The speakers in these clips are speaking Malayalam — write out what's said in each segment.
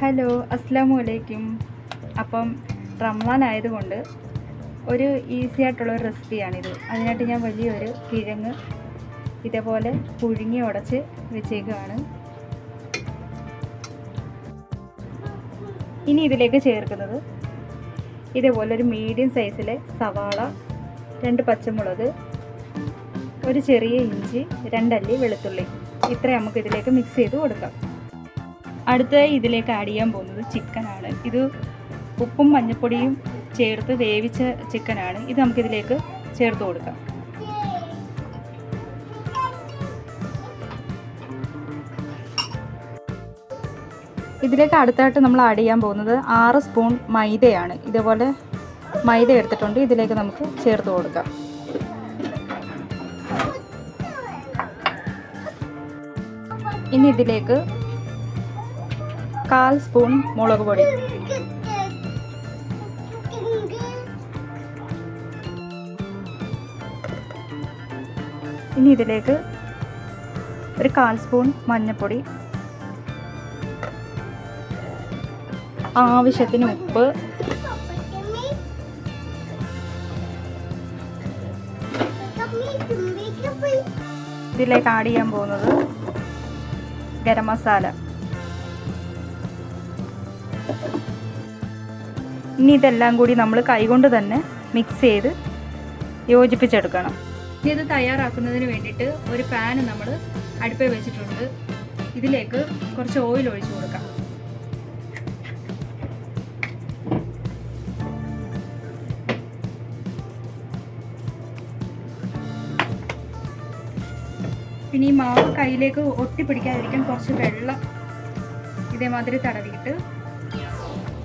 ഹലോ, അസ്സലാമു അലൈക്കും. അപ്പം റമളാൻ ആയതുകൊണ്ട് ഒരു ഈസി ആയിട്ടുള്ളൊരു റെസിപ്പിയാണിത്. അതിനായിട്ട് ഞാൻ വലിയൊരു കിഴങ്ങ് ഇതേപോലെ പുഴുങ്ങി ഉടച്ച് വെച്ചേക്കുകയാണ്. ഇനി ഇതിലേക്ക് ചേർക്കുന്നത് ഇതേപോലൊരു മീഡിയം സൈസിലെ സവാള, 2 പച്ചമുളക്, ഒരു ചെറിയ ഇഞ്ചി, 2 അല്ലി വെളുത്തുള്ളി. ഇത്രയും നമുക്ക് ഇതിലേക്ക് മിക്സ് ചെയ്ത് കൊടുക്കാം. അടുത്തതായി ഇതിലേക്ക് ആഡ് ചെയ്യാൻ പോകുന്നത് ചിക്കനാണ്. ഇത് ഉപ്പും മഞ്ഞൾപ്പൊടിയും ചേർത്ത് വേവിച്ച ചിക്കനാണ്. ഇത് നമുക്കിതിലേക്ക് ചേർത്ത് കൊടുക്കാം. ഇതിലേക്ക് അടുത്തായിട്ട് നമ്മൾ ആഡ് ചെയ്യാൻ പോകുന്നത് 6 സ്പൂൺ മൈദയാണ്. ഇതേപോലെ മൈദ എടുത്തിട്ടുണ്ട്. ഇതിലേക്ക് നമുക്ക് ചേർത്ത് കൊടുക്കാം. ഇനി ഇതിലേക്ക് 1/4 സ്പൂൺ മുളക് പൊടി, ഇനി ഇതിലേക്ക് ഒരു 1/4 സ്പൂൺ മഞ്ഞൾപ്പൊടി, ആവശ്യത്തിന് ഉപ്പ്, ഇതിലേക്ക് ആഡ് ചെയ്യാൻ പോകുന്നത് ഗരം മസാല. ഇനി ഇതെല്ലാം കൂടി നമ്മൾ കൈകൊണ്ട് തന്നെ മിക്സ് ചെയ്ത് യോജിപ്പിച്ചെടുക്കണം. ഇനി ഇത് തയ്യാറാക്കുന്നതിന് വേണ്ടിയിട്ട് ഒരു പാൻ നമ്മൾ അടുപ്പിൽ വെച്ചിട്ടുണ്ട്. ഇതിലേക്ക് കുറച്ച് ഓയിൽ ഒഴിച്ചു കൊടുക്കാം. പിന്നെ ഈ മാവ് കയ്യിലേക്ക് ഒട്ടിപ്പിടിക്കാതിരിക്കാൻ കുറച്ച് വെള്ളം ഇതേമാതിരി തടവിയിട്ട്,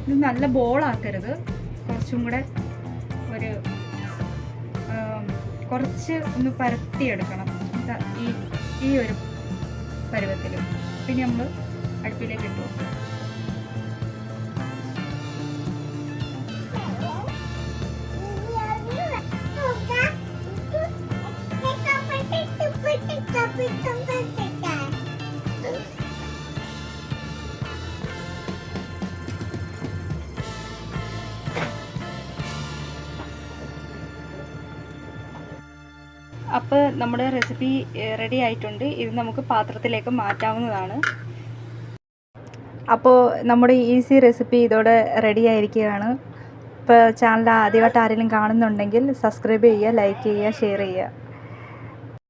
ഇത് നല്ല ബോളാക്കരുത്, കുറച്ചും കൂടെ കുറച്ച് ഒന്ന് പരത്തിയെടുക്കണം. ഈ ഒരു പരുവത്തിൽ. പിന്നെ നമ്മൾ അടുപ്പിലേക്ക് ഇട്ടു. അപ്പോൾ നമ്മുടെ റെസിപ്പി റെഡി ആയിട്ടുണ്ട്. ഇത് നമുക്ക് പാത്രത്തിലേക്ക് മാറ്റാവുന്നതാണ്. അപ്പോൾ നമ്മുടെ ഈസി റെസിപ്പി ഇതോടെ റെഡി ആയിരിക്കുകയാണ്. ഇപ്പോൾ ചാനൽ ആദ്യമായിട്ട് ആരെങ്കിലും കാണുന്നുണ്ടെങ്കിൽ സബ്സ്ക്രൈബ് ചെയ്യുക, ലൈക്ക് ചെയ്യുക, ഷെയർ ചെയ്യുക.